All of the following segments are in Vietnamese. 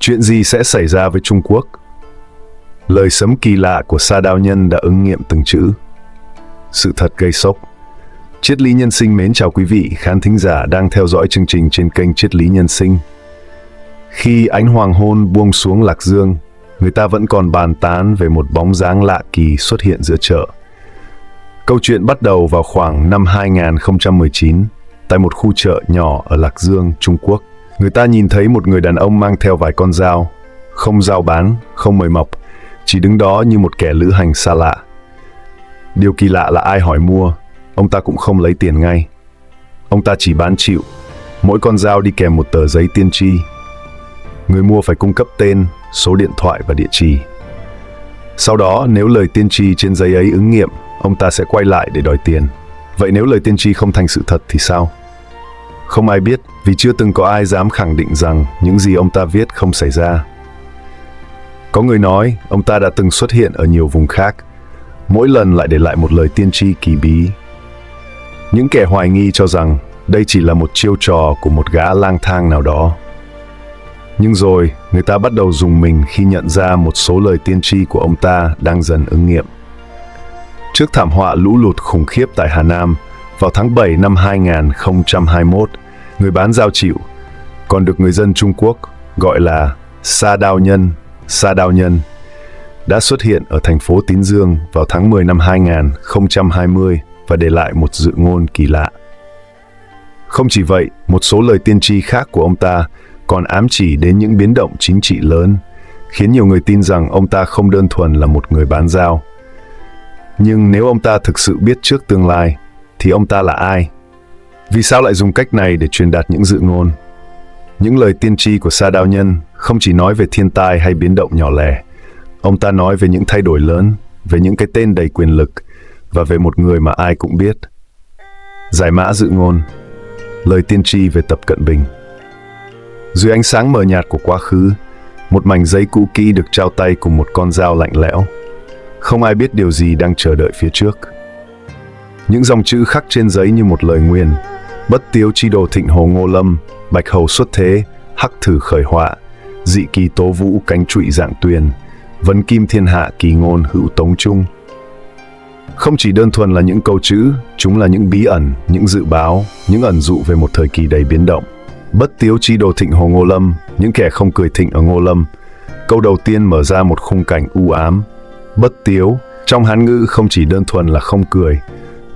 Chuyện gì sẽ xảy ra với Trung Quốc? Lời sấm kỳ lạ của Sa Đao Nhân đã ứng nghiệm từng chữ. Sự thật gây sốc. Triết lý nhân sinh mến chào quý vị khán thính giả đang theo dõi chương trình trên kênh Triết lý nhân sinh. Khi ánh hoàng hôn buông xuống Lạc Dương, người ta vẫn còn bàn tán về một bóng dáng lạ kỳ xuất hiện giữa chợ. Câu chuyện bắt đầu vào khoảng năm 2019, tại một khu chợ nhỏ ở Lạc Dương, Trung Quốc. Người ta nhìn thấy một người đàn ông mang theo vài con dao, không giao bán, không mời mọc, chỉ đứng đó như một kẻ lữ hành xa lạ. Điều kỳ lạ là ai hỏi mua, ông ta cũng không lấy tiền ngay. Ông ta chỉ bán chịu, mỗi con dao đi kèm một tờ giấy tiên tri. Người mua phải cung cấp tên, số điện thoại và địa chỉ. Sau đó, nếu lời tiên tri trên giấy ấy ứng nghiệm, ông ta sẽ quay lại để đòi tiền. Vậy nếu lời tiên tri không thành sự thật thì sao? Không ai biết, vì chưa từng có ai dám khẳng định rằng những gì ông ta viết không xảy ra. Có người nói ông ta đã từng xuất hiện ở nhiều vùng khác, mỗi lần lại để lại một lời tiên tri kỳ bí. Những kẻ hoài nghi cho rằng đây chỉ là một chiêu trò của một gã lang thang nào đó. Nhưng rồi, người ta bắt đầu rùng mình khi nhận ra một số lời tiên tri của ông ta đang dần ứng nghiệm. Trước thảm họa lũ lụt khủng khiếp tại Hà Nam, vào tháng 7 năm 2021, người bán dao chịu, còn được người dân Trung Quốc gọi là Sa Đao Nhân, đã xuất hiện ở thành phố Tín Dương vào tháng 10 năm 2020 và để lại một dự ngôn kỳ lạ. Không chỉ vậy, một số lời tiên tri khác của ông ta còn ám chỉ đến những biến động chính trị lớn, khiến nhiều người tin rằng ông ta không đơn thuần là một người bán dao. Nhưng nếu ông ta thực sự biết trước tương lai, thì ông ta là ai? Vì sao lại dùng cách này để truyền đạt những dự ngôn? Những lời tiên tri của Sa Đao Nhân không chỉ nói về thiên tai hay biến động nhỏ lẻ. Ông ta nói về những thay đổi lớn, về những cái tên đầy quyền lực và về một người mà ai cũng biết. Giải mã dự ngôn. Lời tiên tri về Tập Cận Bình. Dưới ánh sáng mờ nhạt của quá khứ, một mảnh giấy cũ kỹ được trao tay cùng một con dao lạnh lẽo. Không ai biết điều gì đang chờ đợi phía trước. Những dòng chữ khắc trên giấy như một lời nguyền: bất tiếu chi đồ thịnh hồ Ngô Lâm, bạch hầu xuất thế, hắc thử khởi họa, dị kỳ tố vũ cánh trụy dạng tuyền, vấn kim thiên hạ kỳ ngôn hữu tống trung. Không chỉ đơn thuần là những câu chữ, chúng là những bí ẩn, những dự báo, những ẩn dụ về một thời kỳ đầy biến động. Bất tiếu chi đồ thịnh hồ Ngô Lâm, những kẻ không cười thịnh ở Ngô Lâm. Câu đầu tiên mở ra một khung cảnh u ám. Bất tiếu, trong Hán ngữ không chỉ đơn thuần là không cười,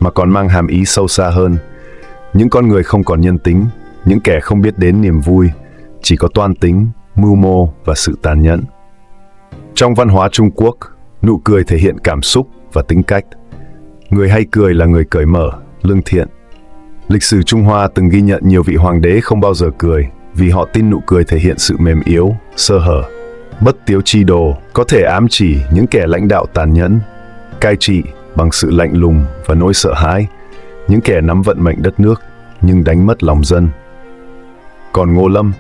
mà còn mang hàm ý sâu xa hơn. Những con người không còn nhân tính, những kẻ không biết đến niềm vui, chỉ có toan tính, mưu mô và sự tàn nhẫn. Trong văn hóa Trung Quốc, nụ cười thể hiện cảm xúc và tính cách. Người hay cười là người cởi mở, lương thiện. Lịch sử Trung Hoa từng ghi nhận nhiều vị hoàng đế không bao giờ cười, vì họ tin nụ cười thể hiện sự mềm yếu, sơ hở. Bất tiếu chi đồ có thể ám chỉ những kẻ lãnh đạo tàn nhẫn, cai trị bằng sự lạnh lùng và nỗi sợ hãi, những kẻ nắm vận mệnh đất nước nhưng đánh mất lòng dân. Còn Ngô Lâm.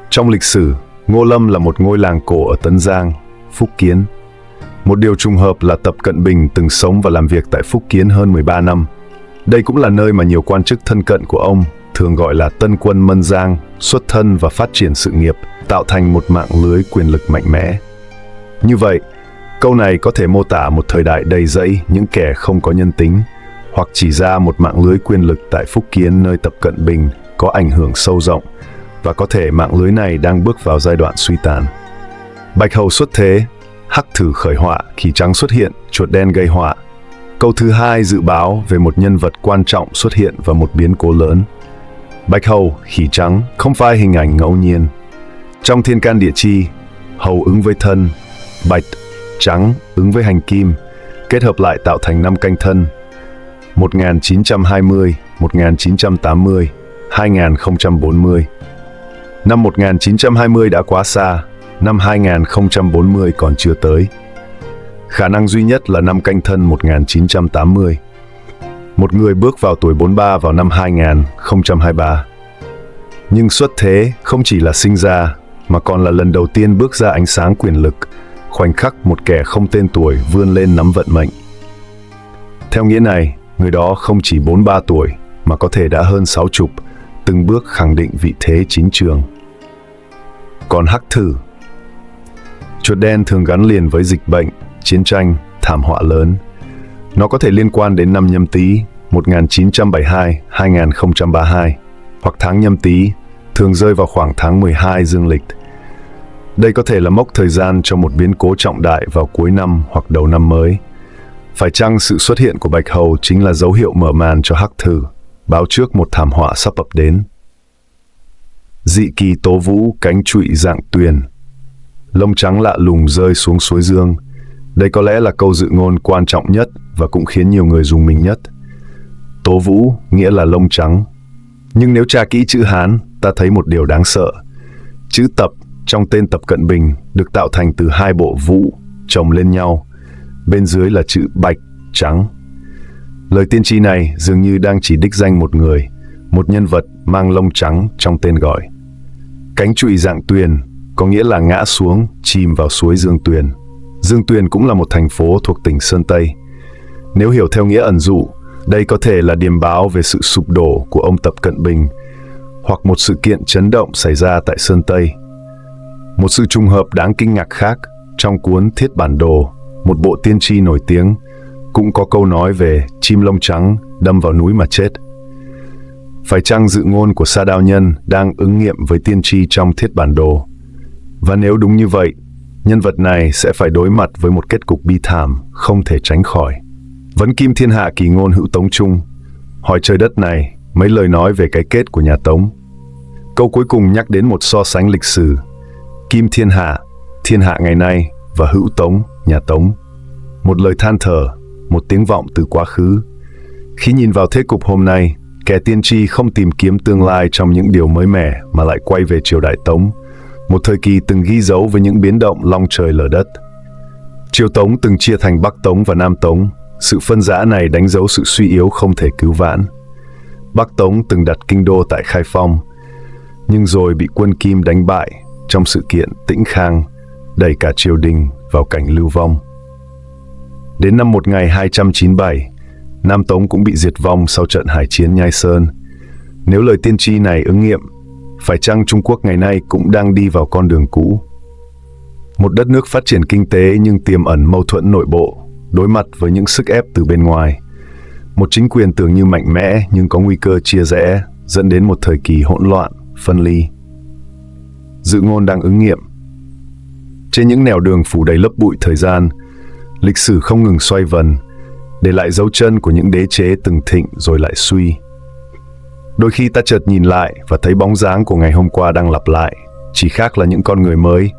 Trong lịch sử, Ngô Lâm là một ngôi làng cổ ở Tấn Giang, Phúc Kiến. Một điều trùng hợp là Tập Cận Bình từng sống và làm việc tại Phúc Kiến hơn 13 năm. Đây cũng là nơi mà nhiều quan chức thân cận của ông, thường gọi là Tân Quân Mân Giang, xuất thân và phát triển sự nghiệp, tạo thành một mạng lưới quyền lực mạnh mẽ. Như vậy, câu này có thể mô tả một thời đại đầy rẫy những kẻ không có nhân tính, hoặc chỉ ra một mạng lưới quyền lực tại Phúc Kiến nơi Tập Cận Bình có ảnh hưởng sâu rộng, và có thể mạng lưới này đang bước vào giai đoạn suy tàn. Bạch hầu xuất thế, hắc thử khởi họa, khỉ trắng xuất hiện, chuột đen gây họa. Câu thứ hai dự báo về một nhân vật quan trọng xuất hiện và một biến cố lớn. Bạch hầu, khỉ trắng không phải hình ảnh ngẫu nhiên. Trong thiên can địa chi, hầu ứng với thân, bạch, trắng ứng với hành kim, kết hợp lại tạo thành năm canh thân 1920, 1980, 2040. Năm 1920 đã quá xa, năm 2040 còn chưa tới. Khả năng duy nhất là năm canh thân 1980. Một người bước vào tuổi 43 vào năm 2023. Nhưng xuất thế không chỉ là sinh ra, mà còn là lần đầu tiên bước ra ánh sáng quyền lực, khoảnh khắc một kẻ không tên tuổi vươn lên nắm vận mệnh. Theo nghĩa này, người đó không chỉ 43 tuổi, mà có thể đã hơn 60, từng bước khẳng định vị thế chính trường. Còn hắc thử, chuột đen thường gắn liền với dịch bệnh, chiến tranh, thảm họa lớn. Nó có thể liên quan đến năm Nhâm Tý 1972-2032 hoặc tháng Nhâm Tý, thường rơi vào khoảng tháng 12 dương lịch. Đây có thể là mốc thời gian cho một biến cố trọng đại vào cuối năm hoặc đầu năm mới. Phải chăng sự xuất hiện của bạch hầu chính là dấu hiệu mở màn cho hắc thử, báo trước một thảm họa sắp ập đến? Dị kỳ tố vũ, cánh trụy dạng tuyền, lông trắng lạ lùng rơi xuống suối Dương. Đây có lẽ là câu dự ngôn quan trọng nhất và cũng khiến nhiều người rùng mình nhất. Tố vũ nghĩa là lông trắng. Nhưng nếu tra kỹ chữ Hán, ta thấy một điều đáng sợ. Chữ Tập trong tên Tập Cận Bình được tạo thành từ hai bộ vũ chồng lên nhau. Bên dưới là chữ bạch, trắng. Lời tiên tri này dường như đang chỉ đích danh một người, một nhân vật mang lông trắng trong tên gọi. Cánh trụy dạng tuyền có nghĩa là ngã xuống, chìm vào suối Dương Tuyền. Dương Tuyền cũng là một thành phố thuộc tỉnh Sơn Tây. Nếu hiểu theo nghĩa ẩn dụ, đây có thể là điềm báo về sự sụp đổ của ông Tập Cận Bình hoặc một sự kiện chấn động xảy ra tại Sơn Tây. Một sự trùng hợp đáng kinh ngạc khác, trong cuốn Thiết Bản Đồ, một bộ tiên tri nổi tiếng, cũng có câu nói về chim lông trắng đâm vào núi mà chết. Phải chăng dự ngôn của Sa Đao Nhân đang ứng nghiệm với tiên tri trong Thiết Bản Đồ? Và nếu đúng như vậy, nhân vật này sẽ phải đối mặt với một kết cục bi thảm không thể tránh khỏi. Vấn Kim Thiên Hạ kỳ ngôn hữu Tống Trung, hỏi trời đất này mấy lời nói về cái kết của nhà Tống. Câu cuối cùng nhắc đến một so sánh lịch sử: Kim Thiên Hạ ngày nay và hữu Tống, nhà Tống. Một lời than thở, một tiếng vọng từ quá khứ. Khi nhìn vào thế cục hôm nay, kẻ tiên tri không tìm kiếm tương lai trong những điều mới mẻ mà lại quay về triều đại Tống, một thời kỳ từng ghi dấu với những biến động long trời lở đất. Triều Tống từng chia thành Bắc Tống và Nam Tống. Sự phân rã này đánh dấu sự suy yếu không thể cứu vãn. Bắc Tống từng đặt kinh đô tại Khai Phong, nhưng rồi bị quân Kim đánh bại trong sự kiện Tĩnh Khang, đẩy cả triều đình vào cảnh lưu vong. Đến năm 1297, Nam Tống cũng bị diệt vong sau trận hải chiến Nhai Sơn. Nếu lời tiên tri này ứng nghiệm, phải chăng Trung Quốc ngày nay cũng đang đi vào con đường cũ? Một đất nước phát triển kinh tế nhưng tiềm ẩn mâu thuẫn nội bộ, đối mặt với những sức ép từ bên ngoài. Một chính quyền tưởng như mạnh mẽ nhưng có nguy cơ chia rẽ, dẫn đến một thời kỳ hỗn loạn, phân ly. Dự ngôn đang ứng nghiệm. Trên những nẻo đường phủ đầy lớp bụi thời gian, lịch sử không ngừng xoay vần, để lại dấu chân của những đế chế từng thịnh rồi lại suy. Đôi khi ta chợt nhìn lại và thấy bóng dáng của ngày hôm qua đang lặp lại, chỉ khác là những con người mới,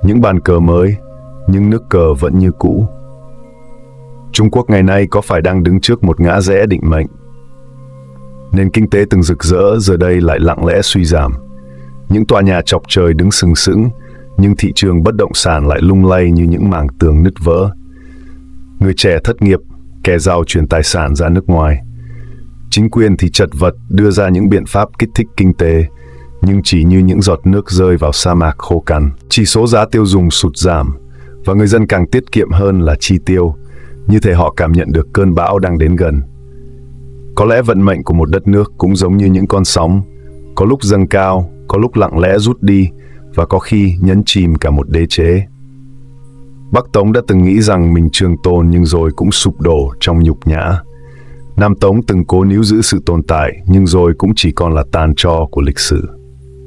những bàn cờ mới, nhưng nước cờ vẫn như cũ. Trung Quốc ngày nay có phải đang đứng trước một ngã rẽ định mệnh? Nền kinh tế từng rực rỡ giờ đây lại lặng lẽ suy giảm. Những tòa nhà chọc trời đứng sừng sững, nhưng thị trường bất động sản lại lung lay như những mảng tường nứt vỡ. Người trẻ thất nghiệp, kẻ giàu chuyển tài sản ra nước ngoài. Chính quyền thì chật vật đưa ra những biện pháp kích thích kinh tế, nhưng chỉ như những giọt nước rơi vào sa mạc khô cằn. Chỉ số giá tiêu dùng sụt giảm, và người dân càng tiết kiệm hơn là chi tiêu, như thể họ cảm nhận được cơn bão đang đến gần. Có lẽ vận mệnh của một đất nước cũng giống như những con sóng, có lúc dâng cao, có lúc lặng lẽ rút đi, và có khi nhấn chìm cả một đế chế. Bắc Tống đã từng nghĩ rằng mình trường tồn nhưng rồi cũng sụp đổ trong nhục nhã. Nam Tống từng cố níu giữ sự tồn tại nhưng rồi cũng chỉ còn là tàn tro của lịch sử.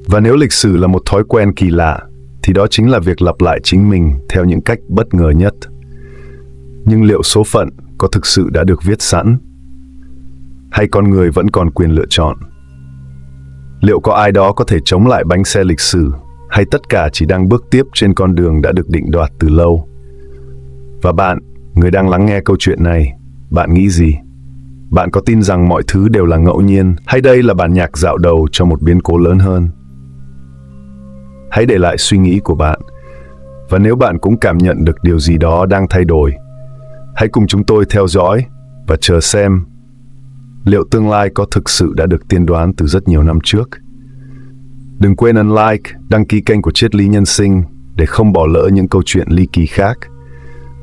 Và nếu lịch sử là một thói quen kỳ lạ, thì đó chính là việc lặp lại chính mình theo những cách bất ngờ nhất. Nhưng liệu số phận có thực sự đã được viết sẵn? Hay con người vẫn còn quyền lựa chọn? Liệu có ai đó có thể chống lại bánh xe lịch sử, hay tất cả chỉ đang bước tiếp trên con đường đã được định đoạt từ lâu? Và bạn, người đang lắng nghe câu chuyện này, bạn nghĩ gì? Bạn có tin rằng mọi thứ đều là ngẫu nhiên, hay đây là bản nhạc dạo đầu cho một biến cố lớn hơn? Hãy để lại suy nghĩ của bạn. Và nếu bạn cũng cảm nhận được điều gì đó đang thay đổi, hãy cùng chúng tôi theo dõi và chờ xem liệu tương lai có thực sự đã được tiên đoán từ rất nhiều năm trước. Đừng quên ấn like, đăng ký kênh của Triết lý Nhân sinh để không bỏ lỡ những câu chuyện ly kỳ khác,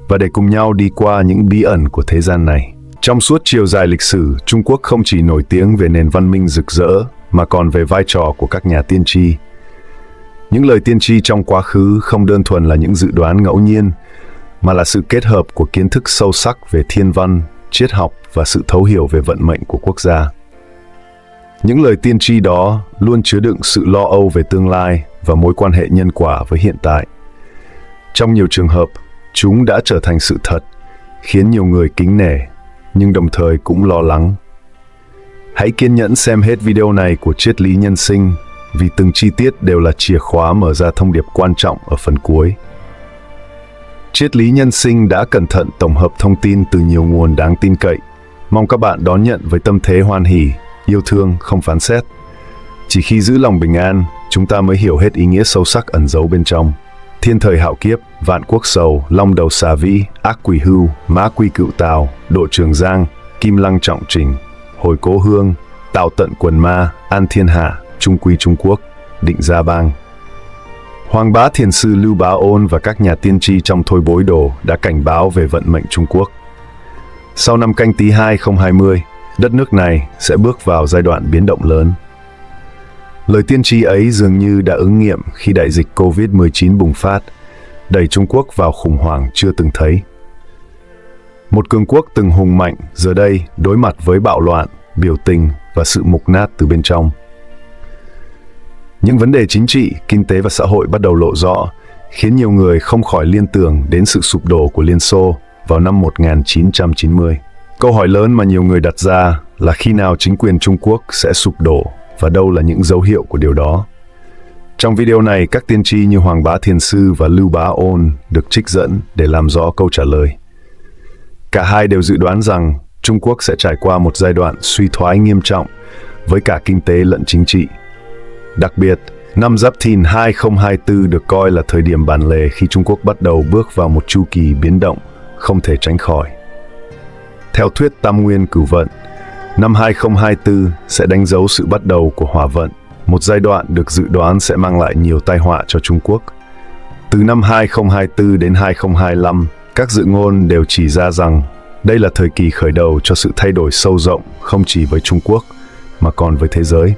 và để cùng nhau đi qua những bí ẩn của thế gian này. Trong suốt chiều dài lịch sử, Trung Quốc không chỉ nổi tiếng về nền văn minh rực rỡ, mà còn về vai trò của các nhà tiên tri. Những lời tiên tri trong quá khứ không đơn thuần là những dự đoán ngẫu nhiên, mà là sự kết hợp của kiến thức sâu sắc về thiên văn, triết học và sự thấu hiểu về vận mệnh của quốc gia. Những lời tiên tri đó luôn chứa đựng sự lo âu về tương lai và mối quan hệ nhân quả với hiện tại. Trong nhiều trường hợp, chúng đã trở thành sự thật, khiến nhiều người kính nể, nhưng đồng thời cũng lo lắng. Hãy kiên nhẫn xem hết video này của Triết lý nhân sinh, vì từng chi tiết đều là chìa khóa mở ra thông điệp quan trọng ở phần cuối. Triết lý nhân sinh đã cẩn thận tổng hợp thông tin từ nhiều nguồn đáng tin cậy. Mong các bạn đón nhận với tâm thế hoan hỉ, yêu thương, không phán xét. Chỉ khi giữ lòng bình an, chúng ta mới hiểu hết ý nghĩa sâu sắc ẩn giấu bên trong. Thiên thời hạo kiếp, vạn quốc sầu, long đầu xà vĩ, ác quỷ hưu, mã quy cựu tào, độ trường giang, kim lăng trọng trình, hồi cố hương, tạo tận quần ma, an thiên hạ, trung quy Trung Quốc, định gia bang. Hoàng Bá Thiền sư Lưu Bá Ôn và các nhà tiên tri trong Thôi Bối Đồ đã cảnh báo về vận mệnh Trung Quốc. Sau năm Canh Tý 2020, đất nước này sẽ bước vào giai đoạn biến động lớn. Lời tiên tri ấy dường như đã ứng nghiệm khi đại dịch COVID-19 bùng phát, đẩy Trung Quốc vào khủng hoảng chưa từng thấy. Một cường quốc từng hùng mạnh giờ đây đối mặt với bạo loạn, biểu tình và sự mục nát từ bên trong. Những vấn đề chính trị, kinh tế và xã hội bắt đầu lộ rõ, khiến nhiều người không khỏi liên tưởng đến sự sụp đổ của Liên Xô vào năm 1990. Câu hỏi lớn mà nhiều người đặt ra là khi nào chính quyền Trung Quốc sẽ sụp đổ và đâu là những dấu hiệu của điều đó. Trong video này, các tiên tri như Hoàng Bá Thiền sư và Lưu Bá Ôn được trích dẫn để làm rõ câu trả lời. Cả hai đều dự đoán rằng Trung Quốc sẽ trải qua một giai đoạn suy thoái nghiêm trọng với cả kinh tế lẫn chính trị. Đặc biệt, năm Giáp Thìn 2024 được coi là thời điểm bản lề khi Trung Quốc bắt đầu bước vào một chu kỳ biến động không thể tránh khỏi. Theo thuyết Tam Nguyên Cửu Vận, năm 2024 sẽ đánh dấu sự bắt đầu của Hỏa Vận, một giai đoạn được dự đoán sẽ mang lại nhiều tai họa cho Trung Quốc. Từ năm 2024 đến 2025, các dự ngôn đều chỉ ra rằng đây là thời kỳ khởi đầu cho sự thay đổi sâu rộng không chỉ với Trung Quốc mà còn với thế giới.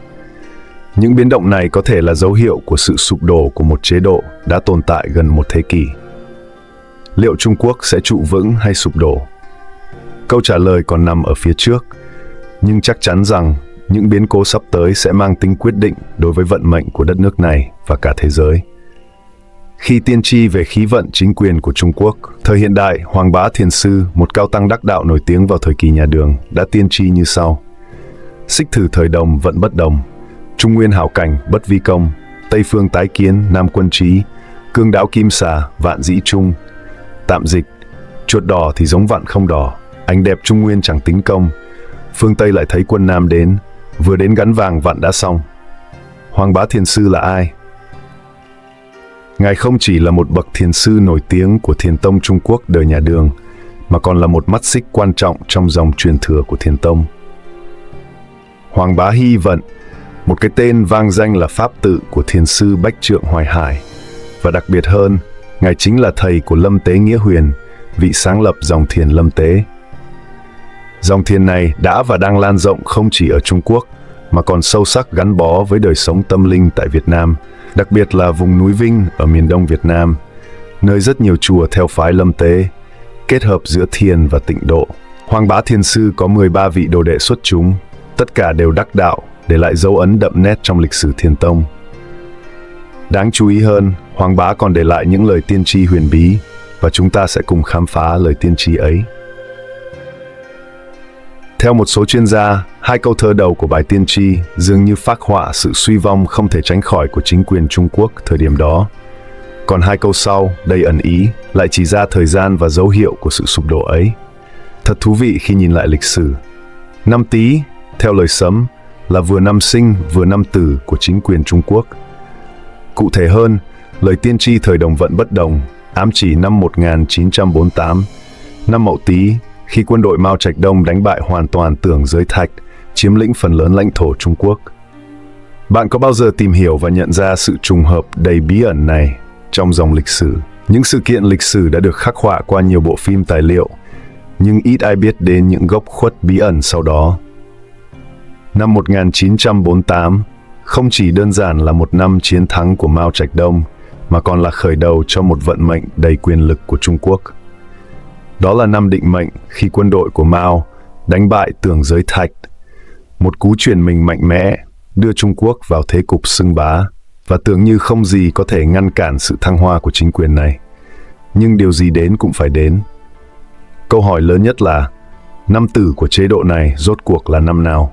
Những biến động này có thể là dấu hiệu của sự sụp đổ của một chế độ đã tồn tại gần một thế kỷ. Liệu Trung Quốc sẽ trụ vững hay sụp đổ? Câu trả lời còn nằm ở phía trước, nhưng chắc chắn rằng những biến cố sắp tới sẽ mang tính quyết định đối với vận mệnh của đất nước này và cả thế giới. Khi tiên tri về khí vận chính quyền của Trung Quốc, thời hiện đại, Hoàng Bá Thiền sư, một cao tăng đắc đạo nổi tiếng vào thời kỳ nhà Đường, đã tiên tri như sau. Xích thử thời Đồng vận bất đồng, Trung nguyên hảo cảnh bất vi công, Tây phương tái kiến nam quân trí, cương đáo kim xà vạn dĩ trung. Tạm dịch, chuột đỏ thì giống vạn không đỏ, ánh đẹp Trung nguyên chẳng tính công, phương Tây lại thấy quân Nam đến, vừa đến gắn vàng vạn đã xong. Hoàng Bá Thiền sư là ai? Ngài không chỉ là một bậc thiền sư nổi tiếng của Thiền tông Trung Quốc đời nhà Đường, mà còn là một mắt xích quan trọng trong dòng truyền thừa của Thiền tông. Hoàng Bá Hy Vận, một cái tên vang danh là pháp tự của thiền sư Bách Trượng Hoài Hải, và đặc biệt hơn, Ngài chính là thầy của Lâm Tế Nghĩa Huyền, vị sáng lập dòng thiền Lâm Tế. Dòng thiền này đã và đang lan rộng không chỉ ở Trung Quốc, mà còn sâu sắc gắn bó với đời sống tâm linh tại Việt Nam, đặc biệt là vùng núi Vinh ở miền đông Việt Nam, nơi rất nhiều chùa theo phái Lâm Tế, kết hợp giữa thiền và tịnh độ. Hoàng Bá Thiền sư có 13 vị đồ đệ xuất chúng, tất cả đều đắc đạo, để lại dấu ấn đậm nét trong lịch sử Thiền tông. Đáng chú ý hơn, Hoàng Bá còn để lại những lời tiên tri huyền bí, và chúng ta sẽ cùng khám phá lời tiên tri ấy. Theo một số chuyên gia, hai câu thơ đầu của bài tiên tri dường như phác họa sự suy vong không thể tránh khỏi của chính quyền Trung Quốc thời điểm đó. Còn hai câu sau, đầy ẩn ý, lại chỉ ra thời gian và dấu hiệu của sự sụp đổ ấy. Thật thú vị khi nhìn lại lịch sử. Năm Tý, theo lời Sấm, là vừa năm sinh vừa năm tử của chính quyền Trung Quốc. Cụ thể hơn, lời tiên tri thời Đồng vận bất đồng, ám chỉ năm 1948, năm Mậu Tý, khi quân đội Mao Trạch Đông đánh bại hoàn toàn Tưởng Giới Thạch, chiếm lĩnh phần lớn lãnh thổ Trung Quốc. Bạn có bao giờ tìm hiểu và nhận ra sự trùng hợp đầy bí ẩn này trong dòng lịch sử? Những sự kiện lịch sử đã được khắc họa qua nhiều bộ phim tài liệu, nhưng ít ai biết đến những góc khuất bí ẩn sau đó. Năm 1948, không chỉ đơn giản là một năm chiến thắng của Mao Trạch Đông, mà còn là khởi đầu cho một vận mệnh đầy quyền lực của Trung Quốc. Đó là năm định mệnh khi quân đội của Mao đánh bại Tưởng Giới Thạch, một cú chuyển mình mạnh mẽ đưa Trung Quốc vào thế cục xưng bá, và tưởng như không gì có thể ngăn cản sự thăng hoa của chính quyền này. Nhưng điều gì đến cũng phải đến. Câu hỏi lớn nhất là, năm tử của chế độ này rốt cuộc là năm nào?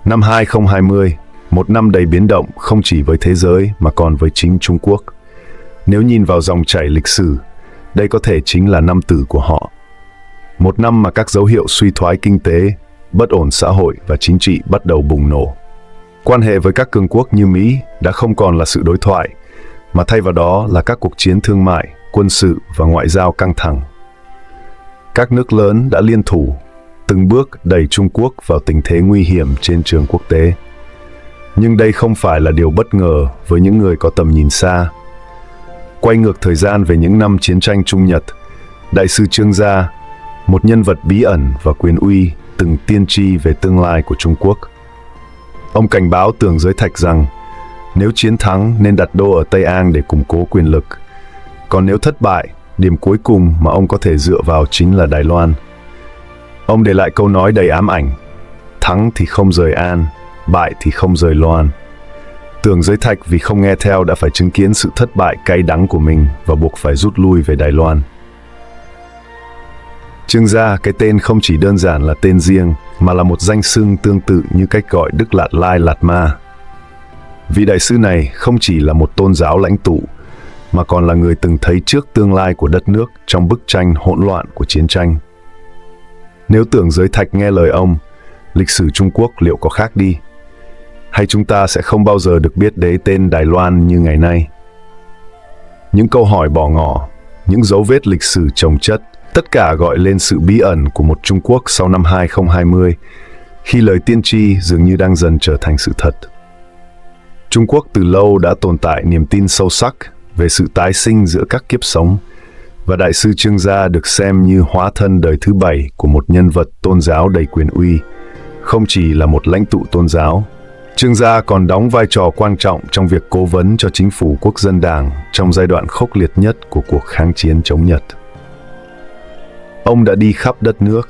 Năm 2020, một năm đầy biến động không chỉ với thế giới mà còn với chính Trung Quốc. Nếu nhìn vào dòng chảy lịch sử, đây có thể chính là năm tử của họ. Một năm mà các dấu hiệu suy thoái kinh tế, bất ổn xã hội và chính trị bắt đầu bùng nổ. Quan hệ với các cường quốc như Mỹ đã không còn là sự đối thoại, mà thay vào đó là các cuộc chiến thương mại, quân sự và ngoại giao căng thẳng. Các nước lớn đã liên thủ, từng bước đẩy Trung Quốc vào tình thế nguy hiểm trên trường quốc tế. Nhưng đây không phải là điều bất ngờ với những người có tầm nhìn xa. Quay ngược thời gian về những năm chiến tranh Trung Nhật, Đại sư Trương Gia, một nhân vật bí ẩn và quyền uy, từng tiên tri về tương lai của Trung Quốc. Ông cảnh báo Tưởng Giới Thạch rằng nếu chiến thắng nên đặt đô ở Tây An để củng cố quyền lực. Còn nếu thất bại, điểm cuối cùng mà ông có thể dựa vào chính là Đài Loan. Ông để lại câu nói đầy ám ảnh: thắng thì không rời An, bại thì không rời Loan. Tưởng Giới Thạch vì không nghe theo đã phải chứng kiến sự thất bại cay đắng của mình và buộc phải rút lui về Đài Loan. Trương Gia, cái tên không chỉ đơn giản là tên riêng, mà là một danh xưng tương tự như cách gọi Đức Lạt Lai Lạt Ma. Vị đại sư này không chỉ là một tôn giáo lãnh tụ, mà còn là người từng thấy trước tương lai của đất nước trong bức tranh hỗn loạn của chiến tranh. Nếu Tưởng Giới Thạch nghe lời ông, lịch sử Trung Quốc liệu có khác đi? Hay chúng ta sẽ không bao giờ được biết đến tên Đài Loan như ngày nay? Những câu hỏi bỏ ngỏ, những dấu vết lịch sử chồng chất, tất cả gọi lên sự bí ẩn của một Trung Quốc sau năm 2020, khi lời tiên tri dường như đang dần trở thành sự thật. Trung Quốc từ lâu đã tồn tại niềm tin sâu sắc về sự tái sinh giữa các kiếp sống, và Đại sư Trương Gia được xem như hóa thân đời thứ 7 của một nhân vật tôn giáo đầy quyền uy. Không chỉ là một lãnh tụ tôn giáo, Trương Gia còn đóng vai trò quan trọng trong việc cố vấn cho chính phủ Quốc dân Đảng trong giai đoạn khốc liệt nhất của cuộc kháng chiến chống Nhật. Ông đã đi khắp đất nước,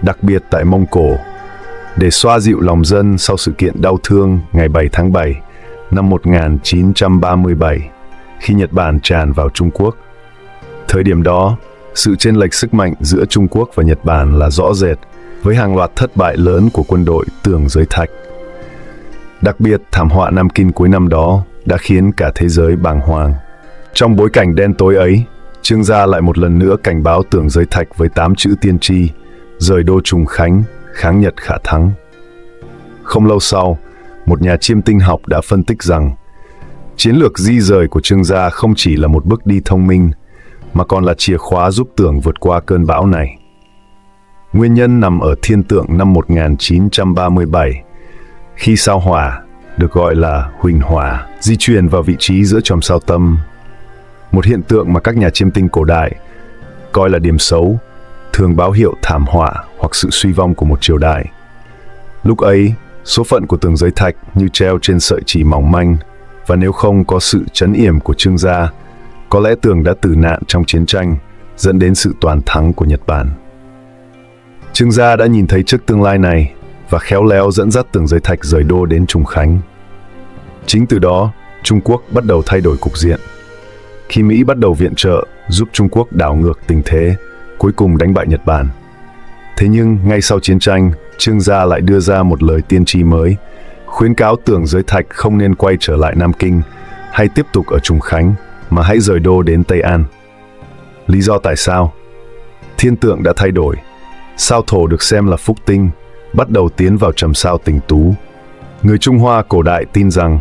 đặc biệt tại Mông Cổ, để xoa dịu lòng dân sau sự kiện đau thương ngày 7 tháng 7 năm 1937, khi Nhật Bản tràn vào Trung Quốc. Thời điểm đó, sự chênh lệch sức mạnh giữa Trung Quốc và Nhật Bản là rõ rệt, với hàng loạt thất bại lớn của quân đội Tưởng Giới Thạch. Đặc biệt, thảm họa Nam Kinh cuối năm đó đã khiến cả thế giới bàng hoàng. Trong bối cảnh đen tối ấy, Trương Gia lại một lần nữa cảnh báo Tưởng Giới Thạch với 8 chữ tiên tri: rời đô Trùng Khánh, kháng Nhật khả thắng. Không lâu sau, một nhà chiêm tinh học đã phân tích rằng chiến lược di rời của Trương Gia không chỉ là một bước đi thông minh, mà còn là chìa khóa giúp Tưởng vượt qua cơn bão này. Nguyên nhân nằm ở thiên tượng năm 1937, khi sao Hỏa, được gọi là Huỳnh Hỏa, di chuyển vào vị trí giữa chòm sao Tâm. Một hiện tượng mà các nhà chiêm tinh cổ đại coi là điểm xấu, thường báo hiệu thảm họa hoặc sự suy vong của một triều đại. Lúc ấy, số phận của Tưởng Giới Thạch như treo trên sợi chỉ mỏng manh, và nếu không có sự trấn yểm của Trương Gia, có lẽ Tưởng đã tử nạn trong chiến tranh, dẫn đến sự toàn thắng của Nhật Bản. Trương Gia đã nhìn thấy trước tương lai này và khéo léo dẫn dắt Tưởng Giới Thạch rời đô đến Trùng Khánh. Chính từ đó, Trung Quốc bắt đầu thay đổi cục diện. Khi Mỹ bắt đầu viện trợ giúp Trung Quốc đảo ngược tình thế, cuối cùng đánh bại Nhật Bản. Thế nhưng, ngay sau chiến tranh, Trương Gia lại đưa ra một lời tiên tri mới, khuyến cáo Tưởng Giới Thạch không nên quay trở lại Nam Kinh hay tiếp tục ở Trùng Khánh, mà hãy rời đô đến Tây An. Lý do tại sao? Thiên tượng đã thay đổi. Sao Thổ được xem là phúc tinh, bắt đầu tiến vào trầm sao Tỉnh Tú. Người Trung Hoa cổ đại tin rằng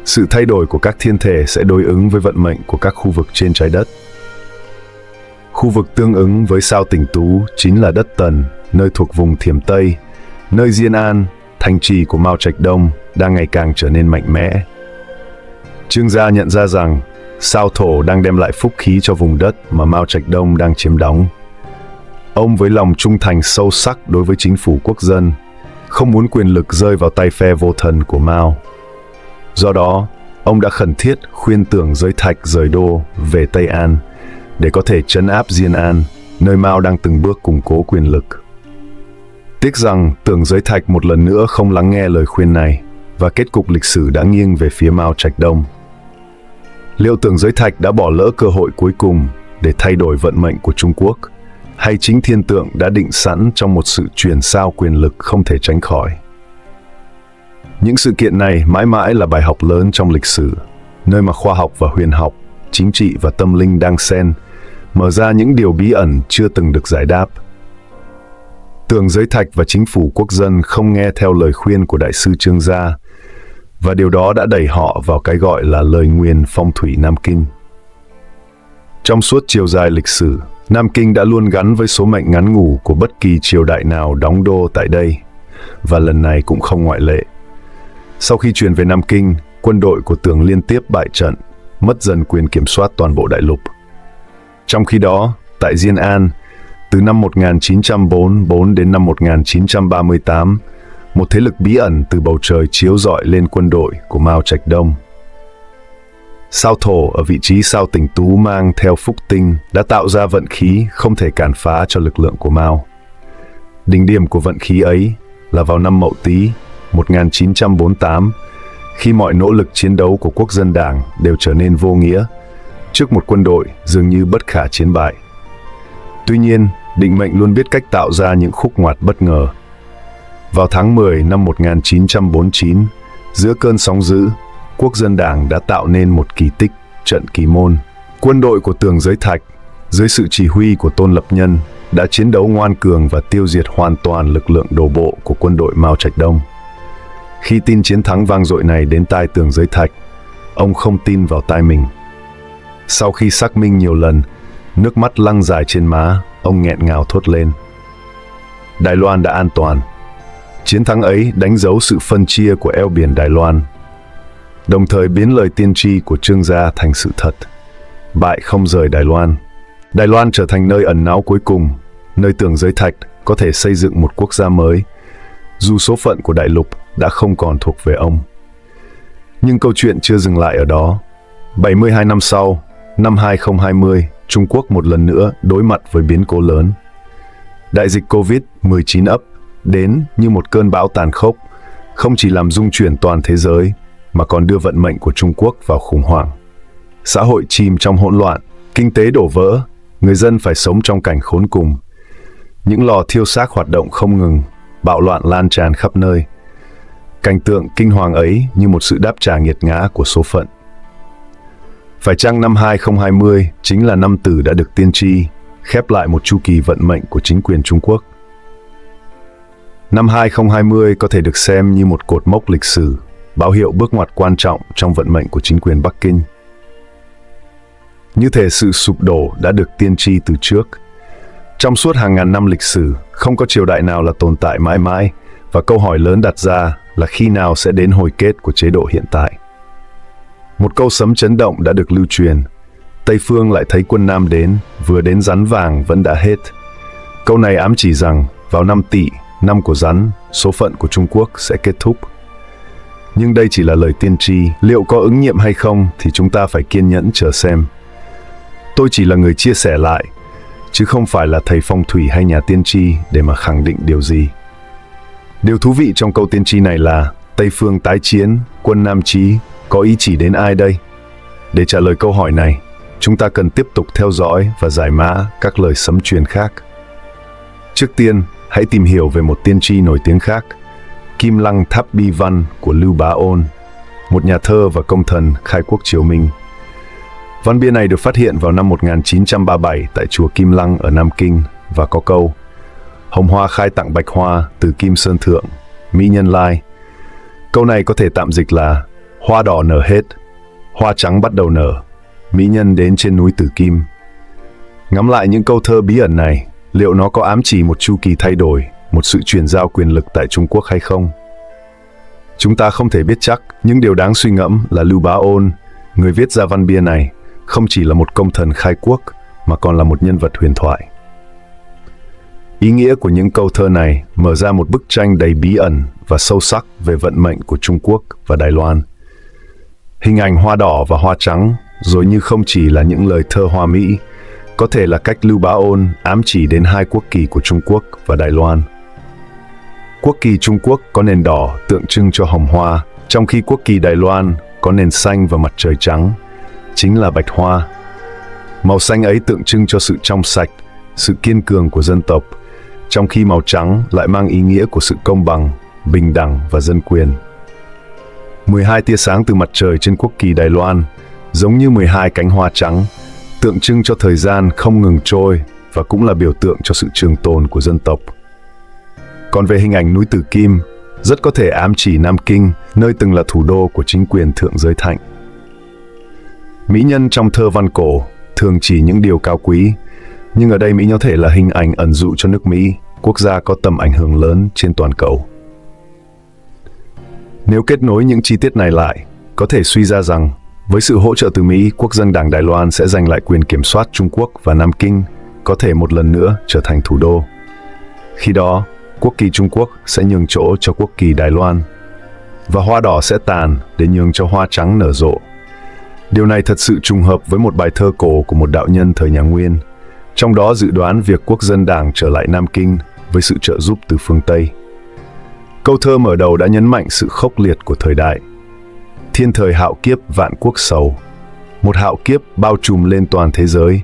sự thay đổi của các thiên thể sẽ đối ứng với vận mệnh của các khu vực trên trái đất. Khu vực tương ứng với sao Tỉnh Tú chính là đất Tần, nơi thuộc vùng Thiểm Tây, nơi Diên An, thành trì của Mao Trạch Đông, đang ngày càng trở nên mạnh mẽ. Trương Gia nhận ra rằng sao Thổ đang đem lại phúc khí cho vùng đất mà Mao Trạch Đông đang chiếm đóng. Ông với lòng trung thành sâu sắc đối với chính phủ quốc dân, không muốn quyền lực rơi vào tay phe vô thần của Mao. Do đó, ông đã khẩn thiết khuyên Tưởng Giới Thạch rời đô về Tây An để có thể trấn áp Diên An, nơi Mao đang từng bước củng cố quyền lực. Tiếc rằng Tưởng Giới Thạch một lần nữa không lắng nghe lời khuyên này và kết cục lịch sử đã nghiêng về phía Mao Trạch Đông. Liệu Tưởng Giới Thạch đã bỏ lỡ cơ hội cuối cùng để thay đổi vận mệnh của Trung Quốc, hay chính thiên tượng đã định sẵn trong một sự chuyển giao quyền lực không thể tránh khỏi? Những sự kiện này mãi mãi là bài học lớn trong lịch sử, nơi mà khoa học và huyền học, chính trị và tâm linh đang xen, mở ra những điều bí ẩn chưa từng được giải đáp. Tưởng Giới Thạch và chính phủ quốc dân không nghe theo lời khuyên của đại sư Trương Gia, và điều đó đã đẩy họ vào cái gọi là lời nguyền phong thủy Nam Kinh. Trong suốt chiều dài lịch sử, Nam Kinh đã luôn gắn với số mệnh ngắn ngủi của bất kỳ triều đại nào đóng đô tại đây, và lần này cũng không ngoại lệ. Sau khi chuyển về Nam Kinh, quân đội của Tưởng liên tiếp bại trận, mất dần quyền kiểm soát toàn bộ đại lục. Trong khi đó, tại Diên An, từ năm 1944 đến năm 1938, một thế lực bí ẩn từ bầu trời chiếu rọi lên quân đội của Mao Trạch Đông. Sao Thổ ở vị trí sao Tỉnh Tú mang theo phúc tinh đã tạo ra vận khí không thể cản phá cho lực lượng của Mao. Đỉnh điểm của vận khí ấy là vào năm Mậu Tý 1948, khi mọi nỗ lực chiến đấu của Quốc dân Đảng đều trở nên vô nghĩa trước một quân đội dường như bất khả chiến bại. Tuy nhiên, định mệnh luôn biết cách tạo ra những khúc ngoặt bất ngờ. Vào tháng 10 năm 1949, giữa cơn sóng dữ, Quốc dân Đảng đã tạo nên một kỳ tích, trận Kỳ Môn. Quân đội của Tưởng Giới Thạch, dưới sự chỉ huy của Tôn Lập Nhân, đã chiến đấu ngoan cường và tiêu diệt hoàn toàn lực lượng đổ bộ của quân đội Mao Trạch Đông. Khi tin chiến thắng vang dội này đến tai Tưởng Giới Thạch, ông không tin vào tai mình. Sau khi xác minh nhiều lần, nước mắt lăn dài trên má, ông nghẹn ngào thốt lên: Đài Loan đã an toàn. Chiến thắng ấy đánh dấu sự phân chia của eo biển Đài Loan, đồng thời biến lời tiên tri của Trương Gia thành sự thật. Bại không rời Đài Loan. Đài Loan trở thành nơi ẩn náu cuối cùng, nơi Tưởng Giới Thạch có thể xây dựng một quốc gia mới, dù số phận của đại lục đã không còn thuộc về ông. Nhưng câu chuyện chưa dừng lại ở đó. 72 năm sau, năm 2020, Trung Quốc một lần nữa đối mặt với biến cố lớn. Đại dịch Covid-19 ập đến như một cơn bão tàn khốc, không chỉ làm rung chuyển toàn thế giới, mà còn đưa vận mệnh của Trung Quốc vào khủng hoảng. Xã hội chìm trong hỗn loạn, kinh tế đổ vỡ, người dân phải sống trong cảnh khốn cùng. Những lò thiêu xác hoạt động không ngừng, bạo loạn lan tràn khắp nơi. Cảnh tượng kinh hoàng ấy như một sự đáp trả nghiệt ngã của số phận. Phải chăng năm 2020 chính là năm tử đã được tiên tri, khép lại một chu kỳ vận mệnh của chính quyền Trung Quốc? Năm 2020 có thể được xem như một cột mốc lịch sử, báo hiệu bước ngoặt quan trọng trong vận mệnh của chính quyền Bắc Kinh. Như thể sự sụp đổ đã được tiên tri từ trước. Trong suốt hàng ngàn năm lịch sử, không có triều đại nào là tồn tại mãi mãi, và câu hỏi lớn đặt ra là khi nào sẽ đến hồi kết của chế độ hiện tại. Một câu sấm chấn động đã được lưu truyền: Tây phương lại thấy quân Nam đến, vừa đến rắn vàng vẫn đã hết. Câu này ám chỉ rằng vào năm Tỵ, năm của rắn, số phận của Trung Quốc sẽ kết thúc. Nhưng đây chỉ là lời tiên tri, liệu có ứng nghiệm hay không thì chúng ta phải kiên nhẫn chờ xem. Tôi chỉ là người chia sẻ lại, chứ không phải là thầy phong thủy hay nhà tiên tri để mà khẳng định điều gì. Điều thú vị trong câu tiên tri này là Tây phương tái chiến, quân Nam chí, có ý chỉ đến ai đây? Để trả lời câu hỏi này, chúng ta cần tiếp tục theo dõi và giải mã các lời sấm truyền khác. Trước tiên, hãy tìm hiểu về một tiên tri nổi tiếng khác, Kim Lăng Tháp Bi Văn của Lưu Bá Ôn, một nhà thơ và công thần khai quốc triều Minh. Văn bia này được phát hiện vào năm 1937 tại chùa Kim Lăng ở Nam Kinh và có câu: Hồng hoa khai tặng bạch hoa từ Kim Sơn Thượng, mỹ nhân lai. Câu này có thể tạm dịch là hoa đỏ nở hết, hoa trắng bắt đầu nở, mỹ nhân đến trên núi Tử Kim. Ngắm lại những câu thơ bí ẩn này, liệu nó có ám chỉ một chu kỳ thay đổi, một sự chuyển giao quyền lực tại Trung Quốc hay không? Chúng ta không thể biết chắc, nhưng điều đáng suy ngẫm là Lưu Bá Ôn, người viết ra văn bia này, không chỉ là một công thần khai quốc, mà còn là một nhân vật huyền thoại. Ý nghĩa của những câu thơ này mở ra một bức tranh đầy bí ẩn và sâu sắc về vận mệnh của Trung Quốc và Đài Loan. Hình ảnh hoa đỏ và hoa trắng dường như không chỉ là những lời thơ hoa mỹ, có thể là cách Lưu Bá Ôn ám chỉ đến hai quốc kỳ của Trung Quốc và Đài Loan. Quốc kỳ Trung Quốc có nền đỏ tượng trưng cho hồng hoa, trong khi quốc kỳ Đài Loan có nền xanh và mặt trời trắng, chính là bạch hoa. Màu xanh ấy tượng trưng cho sự trong sạch, sự kiên cường của dân tộc, trong khi màu trắng lại mang ý nghĩa của sự công bằng, bình đẳng và dân quyền. 12 tia sáng từ mặt trời trên quốc kỳ Đài Loan giống như 12 cánh hoa trắng, tượng trưng cho thời gian không ngừng trôi và cũng là biểu tượng cho sự trường tồn của dân tộc. Còn về hình ảnh núi Tử Kim, rất có thể ám chỉ Nam Kinh, nơi từng là thủ đô của chính quyền thượng giới Thạnh. Mỹ nhân trong thơ văn cổ thường chỉ những điều cao quý, nhưng ở đây Mỹ có thể là hình ảnh ẩn dụ cho nước Mỹ, quốc gia có tầm ảnh hưởng lớn trên toàn cầu. Nếu kết nối những chi tiết này lại, có thể suy ra rằng, với sự hỗ trợ từ Mỹ, Quốc dân Đảng Đài Loan sẽ giành lại quyền kiểm soát Trung Quốc và Nam Kinh, có thể một lần nữa trở thành thủ đô. Khi đó, quốc kỳ Trung Quốc sẽ nhường chỗ cho quốc kỳ Đài Loan, và hoa đỏ sẽ tàn để nhường cho hoa trắng nở rộ. Điều này thật sự trùng hợp với một bài thơ cổ của một đạo nhân thời nhà Nguyên, trong đó dự đoán việc Quốc dân Đảng trở lại Nam Kinh với sự trợ giúp từ phương Tây. Câu thơ mở đầu đã nhấn mạnh sự khốc liệt của thời đại. Thiên thời hạo kiếp vạn quốc sầu, một hạo kiếp bao trùm lên toàn thế giới,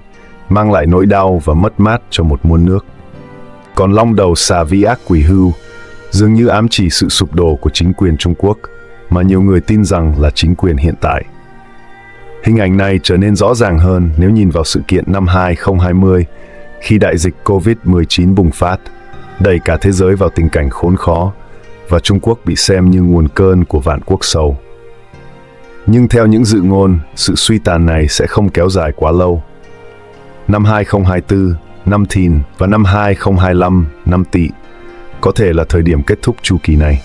mang lại nỗi đau và mất mát cho một muôn nước. Còn long đầu xà vi ác quỷ hưu dường như ám chỉ sự sụp đổ của chính quyền Trung Quốc, mà nhiều người tin rằng là chính quyền hiện tại. Hình ảnh này trở nên rõ ràng hơn nếu nhìn vào sự kiện năm 2020, khi đại dịch COVID-19 bùng phát, đẩy cả thế giới vào tình cảnh khốn khó, và Trung Quốc bị xem như nguồn cơn của vạn quốc sầu. Nhưng theo những dự ngôn, sự suy tàn này sẽ không kéo dài quá lâu. Năm 2024, năm Thìn và năm 2025, năm Tỵ, có thể là thời điểm kết thúc chu kỳ này.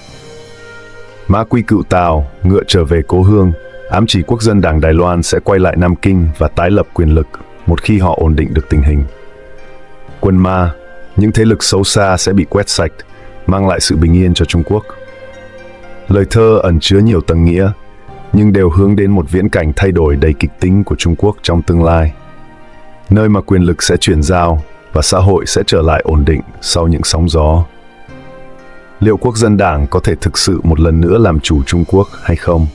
Mã Quy cựu Tào, ngựa trở về cố hương, ám chỉ Quốc dân Đảng Đài Loan sẽ quay lại Nam Kinh và tái lập quyền lực một khi họ ổn định được tình hình. Quân Ma, những thế lực xấu xa sẽ bị quét sạch, mang lại sự bình yên cho Trung Quốc. Lời thơ ẩn chứa nhiều tầng nghĩa, nhưng đều hướng đến một viễn cảnh thay đổi đầy kịch tính của Trung Quốc trong tương lai, nơi mà quyền lực sẽ chuyển giao và xã hội sẽ trở lại ổn định sau những sóng gió. Liệu Quốc dân Đảng có thể thực sự một lần nữa làm chủ Trung Quốc hay không?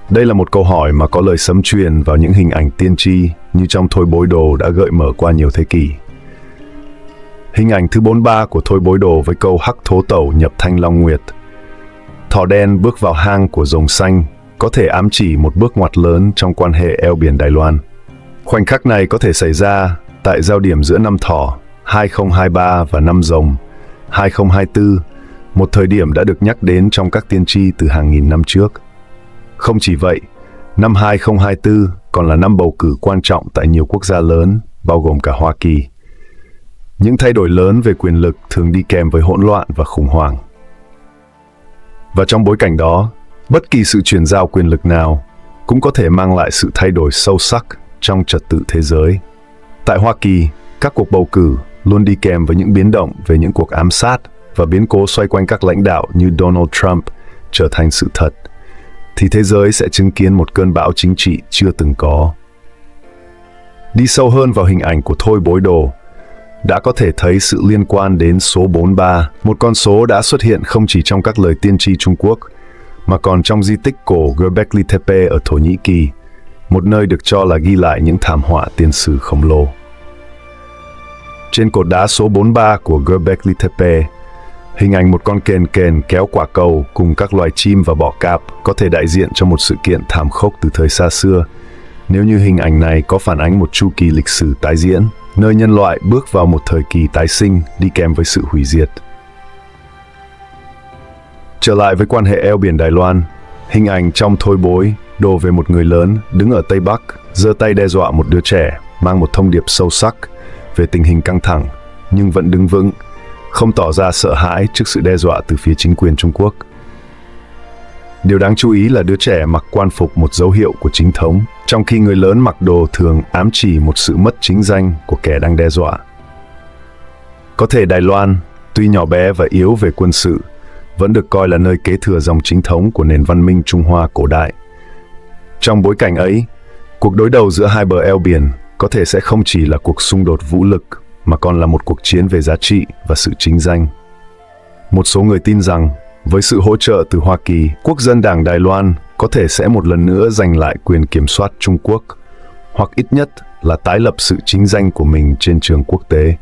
Đây là một câu hỏi mà có lời sấm truyền vào những hình ảnh tiên tri như trong Thôi Bối Đồ đã gợi mở qua nhiều thế kỷ. Hình ảnh thứ 43 của Thôi Bối Đồ với câu Hắc Thố Tẩu nhập Thanh Long Nguyệt. Thỏ đen bước vào hang của rồng xanh có thể ám chỉ một bước ngoặt lớn trong quan hệ eo biển Đài Loan. Khoảnh khắc này có thể xảy ra tại giao điểm giữa năm Thỏ 2023 và năm Rồng 2024, một thời điểm đã được nhắc đến trong các tiên tri từ hàng nghìn năm trước. Không chỉ vậy, năm 2024 còn là năm bầu cử quan trọng tại nhiều quốc gia lớn, bao gồm cả Hoa Kỳ. Những thay đổi lớn về quyền lực thường đi kèm với hỗn loạn và khủng hoảng. Và trong bối cảnh đó, bất kỳ sự chuyển giao quyền lực nào cũng có thể mang lại sự thay đổi sâu sắc trong trật tự thế giới. Tại Hoa Kỳ, các cuộc bầu cử luôn đi kèm với những biến động về những cuộc ám sát và biến cố xoay quanh các lãnh đạo như Donald Trump trở thành sự thật, thì thế giới sẽ chứng kiến một cơn bão chính trị chưa từng có. Đi sâu hơn vào hình ảnh của Thôi Bối Đồ, đã có thể thấy sự liên quan đến số 43, một con số đã xuất hiện không chỉ trong các lời tiên tri Trung Quốc, mà còn trong di tích cổ Göbekli Tepe ở Thổ Nhĩ Kỳ, một nơi được cho là ghi lại những thảm họa tiền sử khổng lồ. Trên cột đá số 43 của Göbekli Tepe, hình ảnh một con kền kền kéo quả cầu cùng các loài chim và bọ cạp có thể đại diện cho một sự kiện thảm khốc từ thời xa xưa, nếu như hình ảnh này có phản ánh một chu kỳ lịch sử tái diễn, nơi nhân loại bước vào một thời kỳ tái sinh đi kèm với sự hủy diệt. Trở lại với quan hệ eo biển Đài Loan, hình ảnh trong Thôi Bối Đồ về một người lớn đứng ở Tây Bắc, giơ tay đe dọa một đứa trẻ, mang một thông điệp sâu sắc về tình hình căng thẳng, nhưng vẫn đứng vững, không tỏ ra sợ hãi trước sự đe dọa từ phía chính quyền Trung Quốc. Điều đáng chú ý là đứa trẻ mặc quan phục một dấu hiệu của chính thống, trong khi người lớn mặc đồ thường ám chỉ một sự mất chính danh của kẻ đang đe dọa. Có thể Đài Loan, tuy nhỏ bé và yếu về quân sự, vẫn được coi là nơi kế thừa dòng chính thống của nền văn minh Trung Hoa cổ đại, Trong bối cảnh ấy, cuộc đối đầu giữa hai bờ eo biển có thể sẽ không chỉ là cuộc xung đột vũ lực, mà còn là một cuộc chiến về giá trị và sự chính danh. Một số người tin rằng, với sự hỗ trợ từ Hoa Kỳ, Quốc dân Đảng Đài Loan có thể sẽ một lần nữa giành lại quyền kiểm soát Trung Quốc, hoặc ít nhất là tái lập sự chính danh của mình trên trường quốc tế.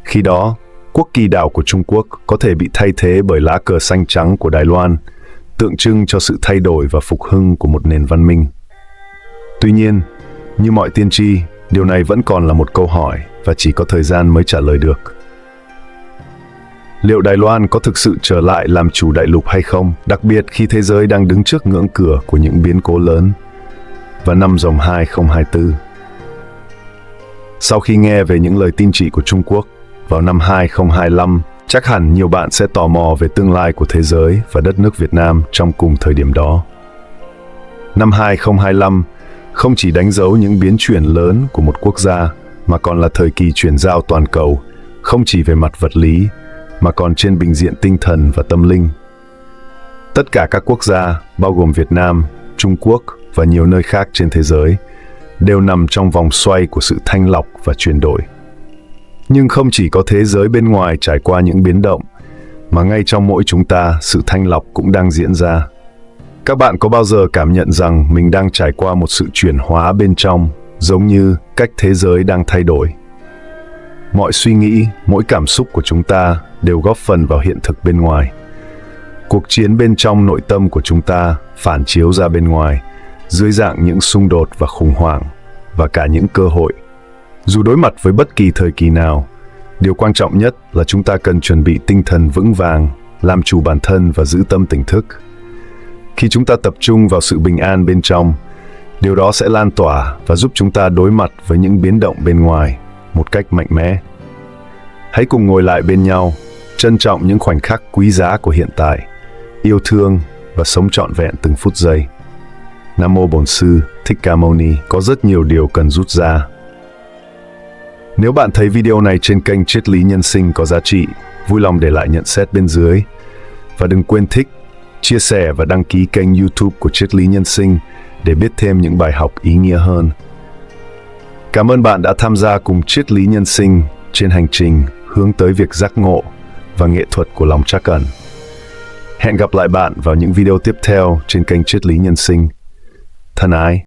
Khi đó, quốc kỳ đảo của Trung Quốc có thể bị thay thế bởi lá cờ xanh trắng của Đài Loan, tượng trưng cho sự thay đổi và phục hưng của một nền văn minh. Tuy nhiên, như mọi tiên tri, điều này vẫn còn là một câu hỏi và chỉ có thời gian mới trả lời được. Liệu Đài Loan có thực sự trở lại làm chủ đại lục hay không, đặc biệt khi thế giới đang đứng trước ngưỡng cửa của những biến cố lớn vào năm Rồng 2024? Sau khi nghe về những lời tiên tri của Trung Quốc vào năm 2025, chắc hẳn nhiều bạn sẽ tò mò về tương lai của thế giới và đất nước Việt Nam trong cùng thời điểm đó. Năm 2025 không chỉ đánh dấu những biến chuyển lớn của một quốc gia, mà còn là thời kỳ chuyển giao toàn cầu, không chỉ về mặt vật lý, mà còn trên bình diện tinh thần và tâm linh. Tất cả các quốc gia, bao gồm Việt Nam, Trung Quốc và nhiều nơi khác trên thế giới, đều nằm trong vòng xoay của sự thanh lọc và chuyển đổi. Nhưng không chỉ có thế giới bên ngoài trải qua những biến động, mà ngay trong mỗi chúng ta, sự thanh lọc cũng đang diễn ra. Các bạn có bao giờ cảm nhận rằng mình đang trải qua một sự chuyển hóa bên trong, giống như cách thế giới đang thay đổi? Mọi suy nghĩ, mỗi cảm xúc của chúng ta đều góp phần vào hiện thực bên ngoài. Cuộc chiến bên trong nội tâm của chúng ta phản chiếu ra bên ngoài, dưới dạng những xung đột và khủng hoảng, và cả những cơ hội. Dù đối mặt với bất kỳ thời kỳ nào, điều quan trọng nhất là chúng ta cần chuẩn bị tinh thần vững vàng, làm chủ bản thân và giữ tâm tỉnh thức. Khi chúng ta tập trung vào sự bình an bên trong, điều đó sẽ lan tỏa và giúp chúng ta đối mặt với những biến động bên ngoài một cách mạnh mẽ. Hãy cùng ngồi lại bên nhau, trân trọng những khoảnh khắc quý giá của hiện tại, yêu thương và sống trọn vẹn từng phút giây. Nam Mô Bổn Sư Thích Ca Mâu Ni. Có rất nhiều điều cần rút ra. Nếu bạn thấy video này trên kênh Triết lý Nhân sinh có giá trị, vui lòng để lại nhận xét bên dưới. Và đừng quên thích, chia sẻ và đăng ký kênh YouTube của Triết lý Nhân sinh để biết thêm những bài học ý nghĩa hơn. Cảm ơn bạn đã tham gia cùng Triết lý Nhân sinh trên hành trình hướng tới việc giác ngộ và nghệ thuật của lòng trắc ẩn. Hẹn gặp lại bạn vào những video tiếp theo trên kênh Triết lý Nhân sinh. Thân ái!